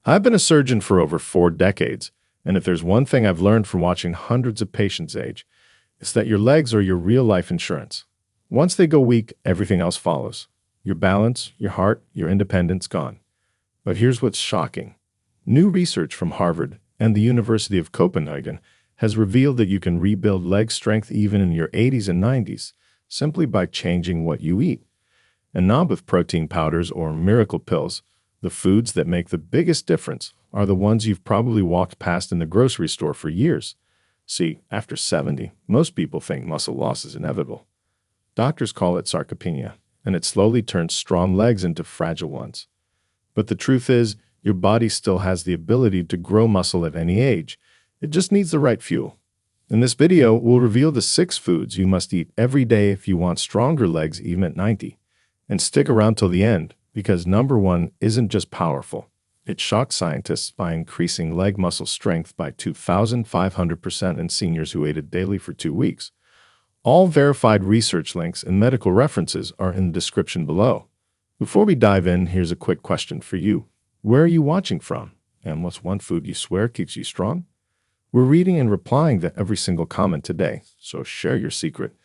I've been a surgeon for over 4 decades, and if there's one thing I've learned from watching hundreds of patients age, it's that your legs are your real-life insurance. Once they go weak, everything else follows. Your balance, your heart, your independence gone. But here's what's shocking. New research from Harvard and the University of Copenhagen has revealed that you can rebuild leg strength even in your 80s and 90s simply by changing what you eat. And not with protein powders or miracle pills. The foods that make the biggest difference are the ones you've probably walked past in the grocery store for years. See, after 70, most people think muscle loss is inevitable. Doctors call it sarcopenia, and it slowly turns strong legs into fragile ones. But the truth is, your body still has the ability to grow muscle at any age. It just needs the right fuel. In this video, we'll reveal the 6 foods you must eat every day if you want stronger legs even at 90. And stick around till the end, because number 1 isn't just powerful. It shocked scientists by increasing leg muscle strength by 2,500% in seniors who ate it daily for 2 weeks. All verified research links and medical references are in the description below. Before we dive in, here's a quick question for you. Where are you watching from? And what's one food you swear keeps you strong? We're reading and replying to every single comment today, so share your secret,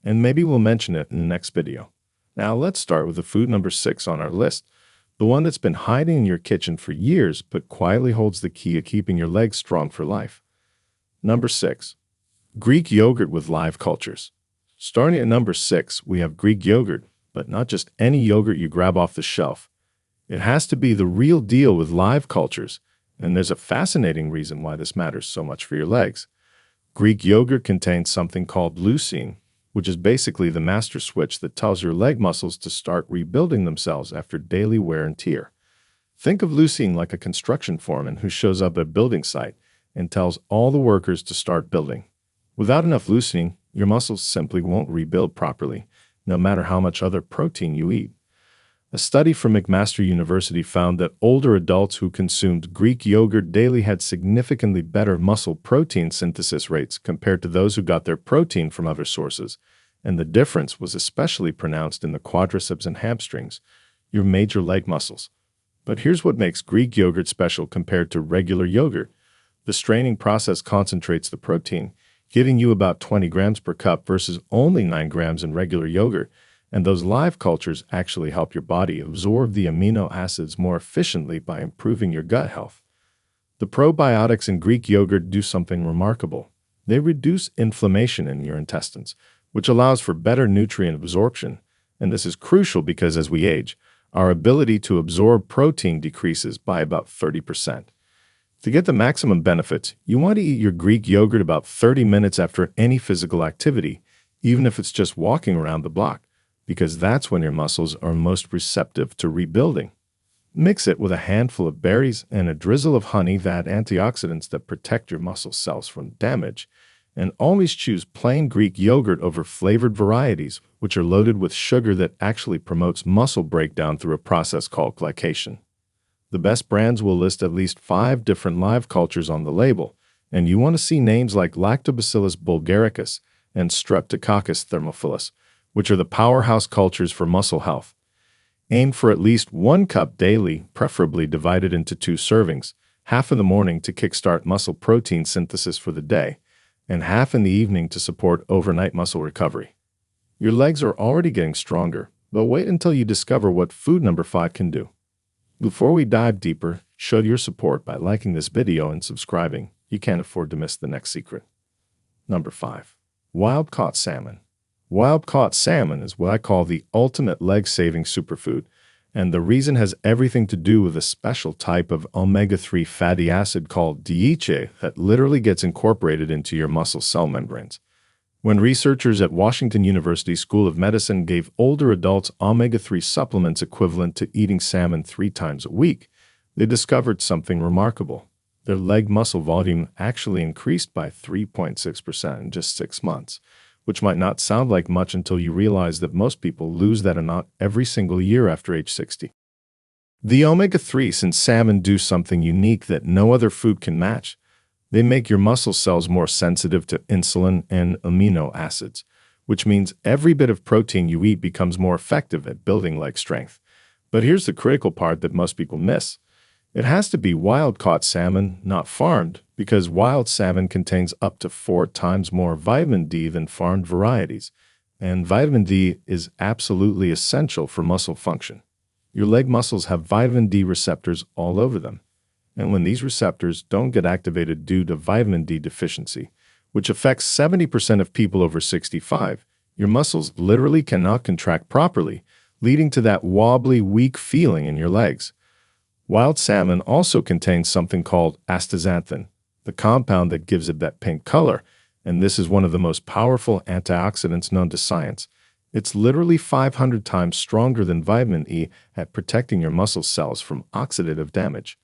and maybe we'll mention it in the next video. Now let's start with the food number 6 on our list, the one that's been hiding in your kitchen for years but quietly holds the key to keeping your legs strong for life. Number 6. Greek yogurt with live cultures. Starting at number 6, we have Greek yogurt, but not just any yogurt you grab off the shelf. It has to be the real deal with live cultures, and there's a fascinating reason why this matters so much for your legs. Greek yogurt contains something called leucine, which is basically the master switch that tells your leg muscles to start rebuilding themselves after daily wear and tear. Think of leucine like a construction foreman who shows up at a building site and tells all the workers to start building. Without enough leucine, your muscles simply won't rebuild properly, no matter how much other protein you eat. A study from McMaster University found that older adults who consumed Greek yogurt daily had significantly better muscle protein synthesis rates compared to those who got their protein from other sources, and the difference was especially pronounced in the quadriceps and hamstrings, your major leg muscles. But here's what makes Greek yogurt special compared to regular yogurt. The straining process concentrates the protein, giving you about 20 grams per cup versus only 9 grams in regular yogurt. And those live cultures actually help your body absorb the amino acids more efficiently by improving your gut health. The probiotics in Greek yogurt do something remarkable. They reduce inflammation in your intestines, which allows for better nutrient absorption. And this is crucial because as we age, our ability to absorb protein decreases by about 30%. To get the maximum benefits, you want to eat your Greek yogurt about 30 minutes after any physical activity, even if it's just walking around the block, because that's when your muscles are most receptive to rebuilding. Mix it with a handful of berries and a drizzle of honey that add antioxidants that protect your muscle cells from damage. And always choose plain Greek yogurt over flavored varieties, which are loaded with sugar that actually promotes muscle breakdown through a process called glycation. The best brands will list at least 5 different live cultures on the label, and you want to see names like Lactobacillus bulgaricus and Streptococcus thermophilus, which are the powerhouse cultures for muscle health. Aim for at least 1 cup daily, preferably divided into 2 servings, half in the morning to kickstart muscle protein synthesis for the day, and half in the evening to support overnight muscle recovery. Your legs are already getting stronger, but wait until you discover what food number 5 can do. Before we dive deeper, show your support by liking this video and subscribing. You can't afford to miss the next secret. Number 5. Wild-caught salmon. Wild-caught salmon is what I call the ultimate leg-saving superfood, and the reason has everything to do with a special type of omega-3 fatty acid called DHA that literally gets incorporated into your muscle cell membranes. When researchers at Washington University School of Medicine gave older adults omega-3 supplements equivalent to eating salmon 3 times a week, they discovered something remarkable. Their leg muscle volume actually increased by 3.6% in just 6 months. Which might not sound like much until you realize that most people lose that amount every single year after age 60. The omega-3s in salmon do something unique that no other food can match. They make your muscle cells more sensitive to insulin and amino acids, which means every bit of protein you eat becomes more effective at building leg strength. But here's the critical part that most people miss. It has to be wild-caught salmon, not farmed, because wild salmon contains up to 4 times more vitamin D than farmed varieties, and vitamin D is absolutely essential for muscle function. Your leg muscles have vitamin D receptors all over them, and when these receptors don't get activated due to vitamin D deficiency, which affects 70% of people over 65, your muscles literally cannot contract properly, leading to that wobbly, weak feeling in your legs. Wild salmon also contains something called astaxanthin, the compound that gives it that pink color, and this is one of the most powerful antioxidants known to science. It's literally 500 times stronger than vitamin E at protecting your muscle cells from oxidative damage.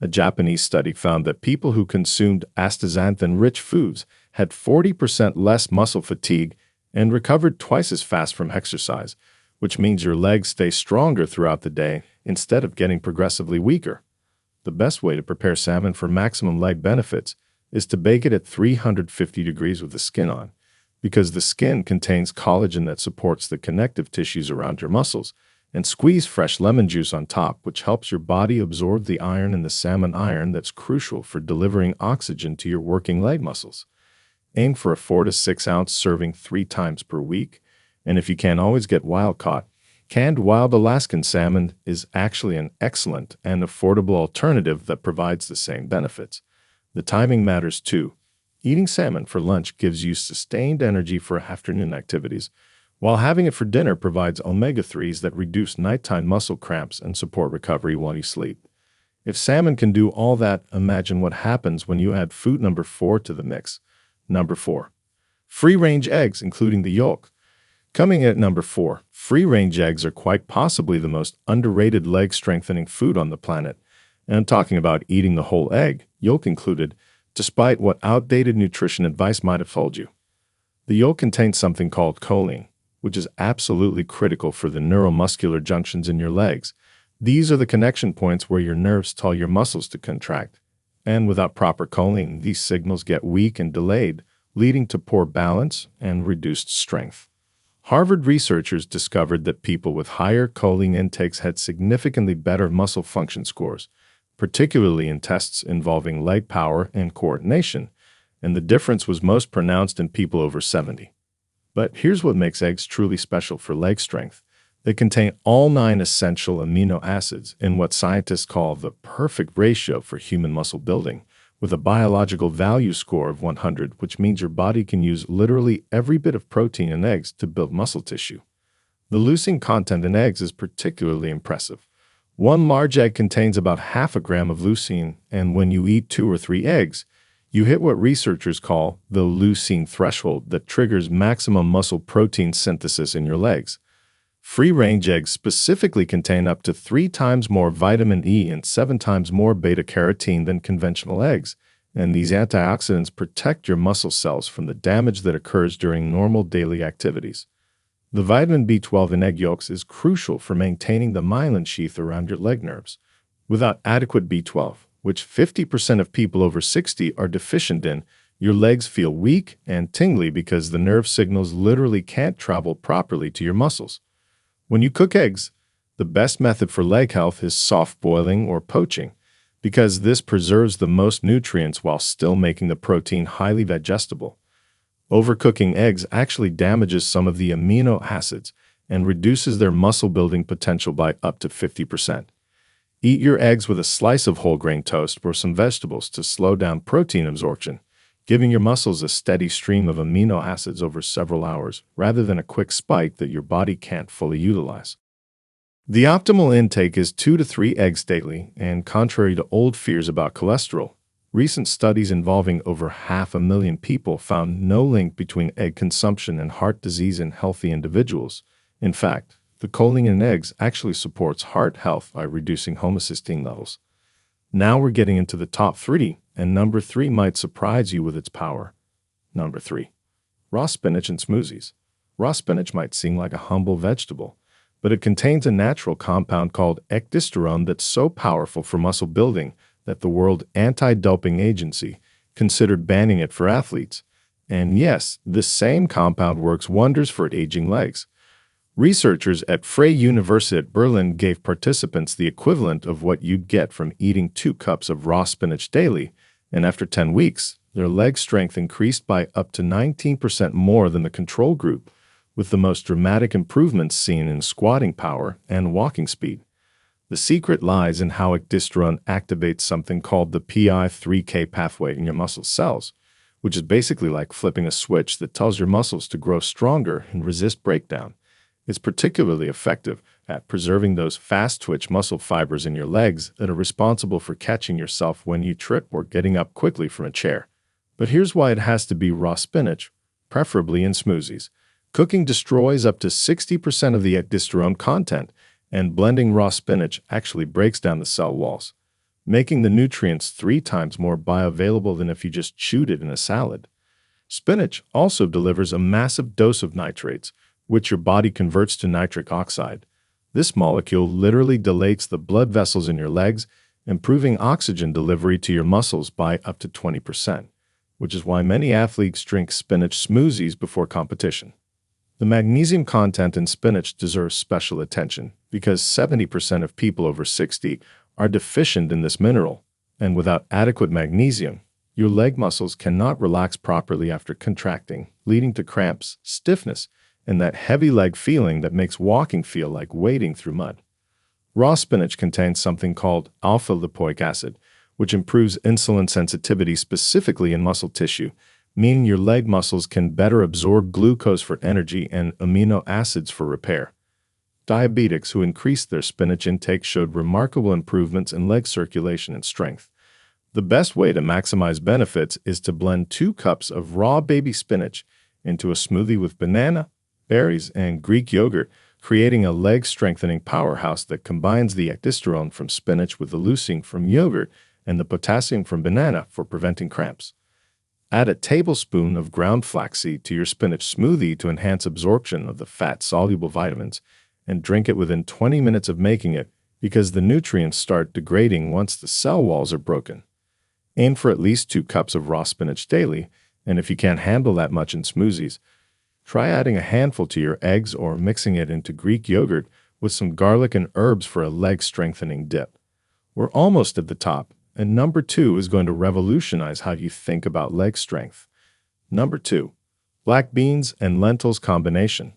A Japanese study found that people who consumed astaxanthin-rich foods had 40% less muscle fatigue and recovered twice as fast from exercise, which means your legs stay stronger throughout the day instead of getting progressively weaker. The best way to prepare salmon for maximum leg benefits is to bake it at 350 degrees with the skin on, because the skin contains collagen that supports the connective tissues around your muscles, and squeeze fresh lemon juice on top, which helps your body absorb the iron in the salmon iron that's crucial for delivering oxygen to your working leg muscles. Aim for a 4 to 6 ounce serving 3 times per week, and if you can't always get wild-caught, canned wild Alaskan salmon is actually an excellent and affordable alternative that provides the same benefits. The timing matters too. Eating salmon for lunch gives you sustained energy for afternoon activities, while having it for dinner provides omega-3s that reduce nighttime muscle cramps and support recovery while you sleep. If salmon can do all that, imagine what happens when you add food number 4 to the mix. Number 4. Free-range eggs, including the yolk. Coming in at number 4, free-range eggs are quite possibly the most underrated leg-strengthening food on the planet. And I'm talking about eating the whole egg, yolk included, despite what outdated nutrition advice might have told you. The yolk contains something called choline, which is absolutely critical for the neuromuscular junctions in your legs. These are the connection points where your nerves tell your muscles to contract. And without proper choline, these signals get weak and delayed, leading to poor balance and reduced strength. Harvard researchers discovered that people with higher choline intakes had significantly better muscle function scores, particularly in tests involving leg power and coordination, and the difference was most pronounced in people over 70. But here's what makes eggs truly special for leg strength. They contain all 9 essential amino acids in what scientists call the perfect ratio for human muscle building, with a biological value score of 100, which means your body can use literally every bit of protein in eggs to build muscle tissue. The leucine content in eggs is particularly impressive. One large egg contains about half a gram of leucine, and when you eat 2 or 3 eggs, you hit what researchers call the leucine threshold that triggers maximum muscle protein synthesis in your legs. Free-range eggs specifically contain up to 3 times more vitamin E and 7 times more beta-carotene than conventional eggs, and these antioxidants protect your muscle cells from the damage that occurs during normal daily activities. The vitamin B12 in egg yolks is crucial for maintaining the myelin sheath around your leg nerves. Without adequate B12, which 50% of people over 60 are deficient in, your legs feel weak and tingly because the nerve signals literally can't travel properly to your muscles. When you cook eggs, the best method for leg health is soft boiling or poaching, because this preserves the most nutrients while still making the protein highly digestible. Overcooking eggs actually damages some of the amino acids and reduces their muscle-building potential by up to 50%. Eat your eggs with a slice of whole grain toast or some vegetables to slow down protein absorption, giving your muscles a steady stream of amino acids over several hours, rather than a quick spike that your body can't fully utilize. The optimal intake is 2 to 3 eggs daily, and contrary to old fears about cholesterol, recent studies involving over 500,000 people found no link between egg consumption and heart disease in healthy individuals. In fact, the choline in eggs actually supports heart health by reducing homocysteine levels. Now we're getting into the top 3, and number 3 might surprise you with its power. Number 3. Raw spinach and smoothies. Raw spinach might seem like a humble vegetable, but it contains a natural compound called ecdysterone that's so powerful for muscle building that the World Anti-Doping Agency considered banning it for athletes. And yes, this same compound works wonders for aging legs. Researchers at Freie University at Berlin gave participants the equivalent of what you'd get from eating 2 cups of raw spinach daily, and after 10 weeks, their leg strength increased by up to 19% more than the control group, with the most dramatic improvements seen in squatting power and walking speed. The secret lies in how ecdystérone activates something called the PI3K pathway in your muscle cells, which is basically like flipping a switch that tells your muscles to grow stronger and resist breakdown. It's particularly effective at preserving those fast-twitch muscle fibers in your legs that are responsible for catching yourself when you trip or getting up quickly from a chair. But here's why it has to be raw spinach, preferably in smoothies. Cooking destroys up to 60% of the ecdystérone content, and blending raw spinach actually breaks down the cell walls, making the nutrients 3 times more bioavailable than if you just chewed it in a salad. Spinach also delivers a massive dose of nitrates, which your body converts to nitric oxide. This molecule literally dilates the blood vessels in your legs, improving oxygen delivery to your muscles by up to 20%, which is why many athletes drink spinach smoothies before competition. The magnesium content in spinach deserves special attention because 70% of people over 60 are deficient in this mineral, and without adequate magnesium, your leg muscles cannot relax properly after contracting, leading to cramps, stiffness, and that heavy leg feeling that makes walking feel like wading through mud. Raw spinach contains something called alpha-lipoic acid, which improves insulin sensitivity specifically in muscle tissue, meaning your leg muscles can better absorb glucose for energy and amino acids for repair. Diabetics who increased their spinach intake showed remarkable improvements in leg circulation and strength. The best way to maximize benefits is to blend 2 cups of raw baby spinach into a smoothie with banana, berries, and Greek yogurt, creating a leg-strengthening powerhouse that combines the ecdystérone from spinach with the leucine from yogurt and the potassium from banana for preventing cramps. Add a tablespoon of ground flaxseed to your spinach smoothie to enhance absorption of the fat-soluble vitamins, and drink it within 20 minutes of making it because the nutrients start degrading once the cell walls are broken. Aim for at least 2 cups of raw spinach daily, and if you can't handle that much in smoothies, try adding a handful to your eggs or mixing it into Greek yogurt with some garlic and herbs for a leg-strengthening dip. We're almost at the top, and number 2 is going to revolutionize how you think about leg strength. Number 2, black beans and lentils combination.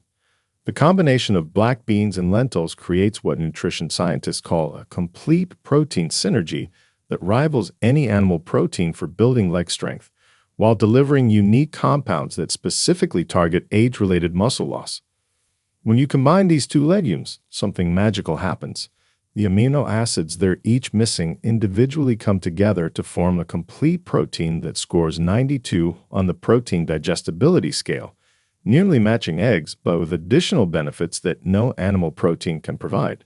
The combination of black beans and lentils creates what nutrition scientists call a complete protein synergy that rivals any animal protein for building leg strength, while delivering unique compounds that specifically target age-related muscle loss. When you combine these 2 legumes, something magical happens. The amino acids they're each missing individually come together to form a complete protein that scores 92 on the protein digestibility scale, nearly matching eggs, but with additional benefits that no animal protein can provide.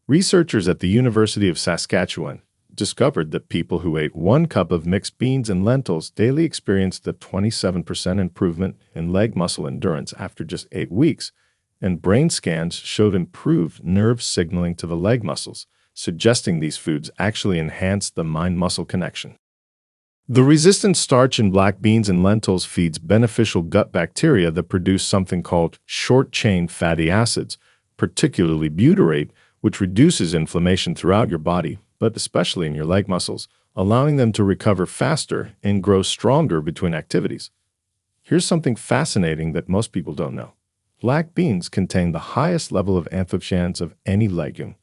Researchers at the University of Saskatchewan discovered that people who ate 1 cup of mixed beans and lentils daily experienced a 27% improvement in leg muscle endurance after just 8 weeks, and brain scans showed improved nerve signaling to the leg muscles, suggesting these foods actually enhance the mind-muscle connection. The resistant starch in black beans and lentils feeds beneficial gut bacteria that produce something called short-chain fatty acids, particularly butyrate, which reduces inflammation throughout your body, but especially in your leg muscles, allowing them to recover faster and grow stronger between activities. Here's something fascinating that most people don't know. Black beans contain the highest level of anthocyanins of any legume,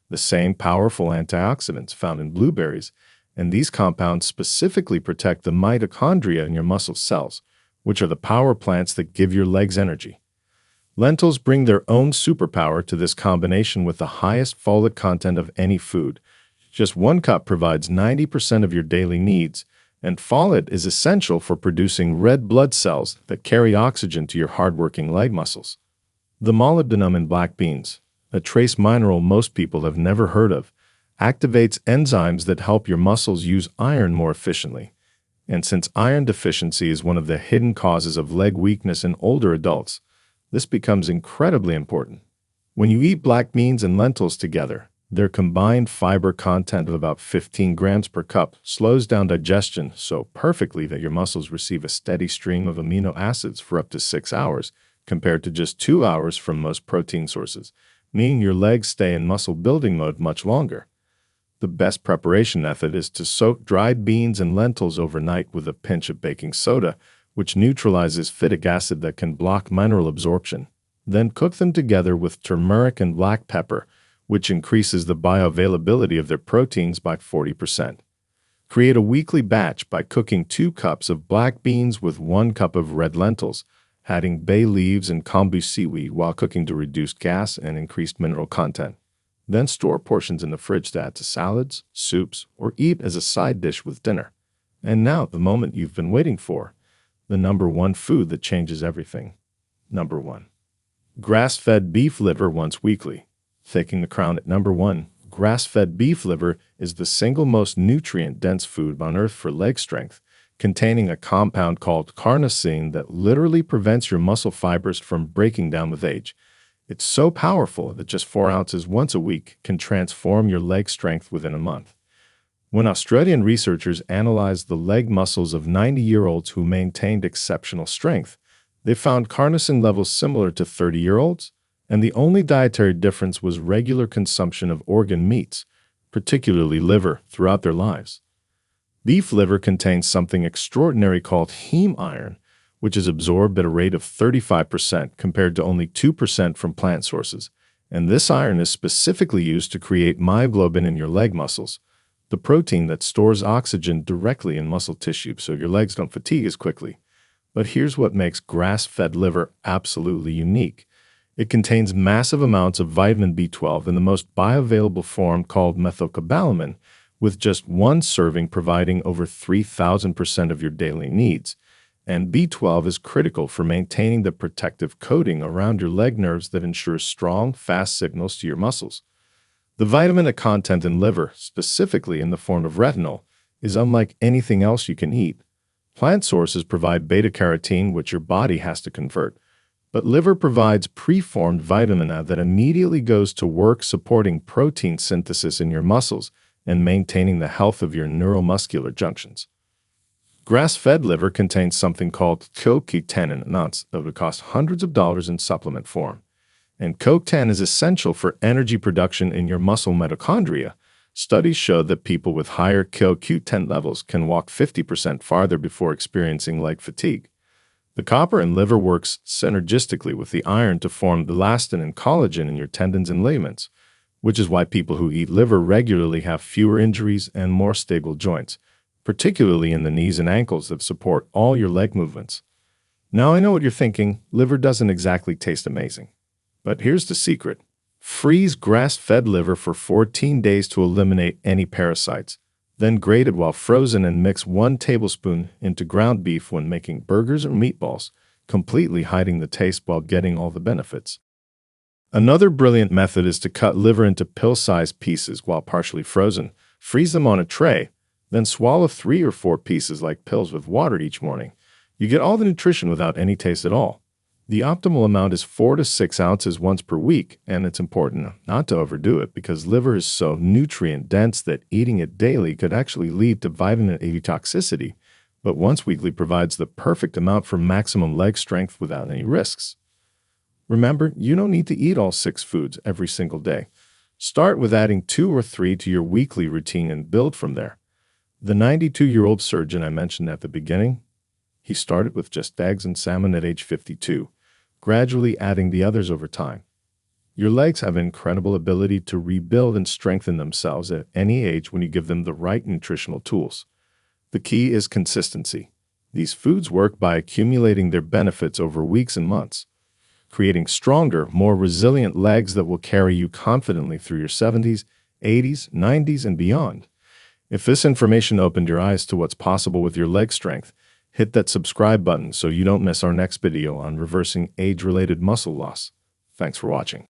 the same powerful antioxidants found in blueberries, and these compounds specifically protect the mitochondria in your muscle cells, which are the power plants that give your legs energy. Lentils bring their own superpower to this combination with the highest folate content of any food. Just 1 cup provides 90% of your daily needs, and folate is essential for producing red blood cells that carry oxygen to your hardworking leg muscles. The molybdenum in black beans, a trace mineral most people have never heard of, activates enzymes that help your muscles use iron more efficiently. And since iron deficiency is one of the hidden causes of leg weakness in older adults, this becomes incredibly important. When you eat black beans and lentils together, their combined fiber content of about 15 grams per cup slows down digestion so perfectly that your muscles receive a steady stream of amino acids for up to 6 hours, compared to just 2 hours from most protein sources, meaning your legs stay in muscle building mode much longer. The best preparation method is to soak dried beans and lentils overnight with a pinch of baking soda, which neutralizes phytic acid that can block mineral absorption. Then cook them together with turmeric and black pepper, which increases the bioavailability of their proteins by 40%. Create a weekly batch by cooking 2 cups of black beans with 1 cup of red lentils, adding bay leaves and kombu seaweed while cooking to reduce gas and increased mineral content. Then store portions in the fridge to add to salads, soups, or eat as a side dish with dinner. And now, the moment you've been waiting for, the number 1 food that changes everything. Number 1. Grass-fed beef liver once weekly. Taking the crown at number 1, grass-fed beef liver is the single most nutrient-dense food on earth for leg strength, containing a compound called carnosine that literally prevents your muscle fibers from breaking down with age. It's so powerful that just 4 ounces once a week can transform your leg strength within a month. When Australian researchers analyzed the leg muscles of 90-year-olds who maintained exceptional strength, they found carnosine levels similar to 30-year-olds, and the only dietary difference was regular consumption of organ meats, particularly liver, throughout their lives. Beef liver contains something extraordinary called heme iron, which is absorbed at a rate of 35% compared to only 2% from plant sources, and this iron is specifically used to create myoglobin in your leg muscles, the protein that stores oxygen directly in muscle tissue so your legs don't fatigue as quickly. But here's what makes grass-fed liver absolutely unique. It contains massive amounts of vitamin B12 in the most bioavailable form called methylcobalamin, with just 1 serving providing over 3,000% of your daily needs. And B12 is critical for maintaining the protective coating around your leg nerves that ensures strong, fast signals to your muscles. The vitamin content in liver, specifically in the form of retinol, is unlike anything else you can eat. Plant sources provide beta-carotene, which your body has to convert, but liver provides preformed vitamin A that immediately goes to work supporting protein synthesis in your muscles and maintaining the health of your neuromuscular junctions. Grass-fed liver contains something called CoQ10 in amounts that would cost hundreds of dollars in supplement form. And CoQ10 is essential for energy production in your muscle mitochondria. Studies show that people with higher CoQ10 levels can walk 50% farther before experiencing leg fatigue. The copper in liver works synergistically with the iron to form elastin and collagen in your tendons and ligaments, which is why people who eat liver regularly have fewer injuries and more stable joints, particularly in the knees and ankles that support all your leg movements. Now I know what you're thinking, liver doesn't exactly taste amazing. But here's the secret. Freeze grass-fed liver for 14 days to eliminate any parasites. Then grate it while frozen and mix 1 tablespoon into ground beef when making burgers or meatballs, completely hiding the taste while getting all the benefits. Another brilliant method is to cut liver into pill-sized pieces while partially frozen, freeze them on a tray, then swallow 3 or 4 pieces like pills with water each morning. You get all the nutrition without any taste at all. The optimal amount is 4 to 6 ounces once per week, and it's important not to overdo it because liver is so nutrient-dense that eating it daily could actually lead to vitamin A toxicity, but once weekly provides the perfect amount for maximum leg strength without any risks. Remember, you don't need to eat all 6 foods every single day. Start with adding 2 or 3 to your weekly routine and build from there. The 92-year-old surgeon I mentioned at the beginning, he started with just eggs and salmon at age 52, gradually adding the others over time. Your legs have an incredible ability to rebuild and strengthen themselves at any age when you give them the right nutritional tools. The key is consistency. These foods work by accumulating their benefits over weeks and months, creating stronger, more resilient legs that will carry you confidently through your 70s, 80s, 90s, and beyond. If this information opened your eyes to what's possible with your leg strength, hit that subscribe button so you don't miss our next video on reversing age-related muscle loss. Thanks for watching.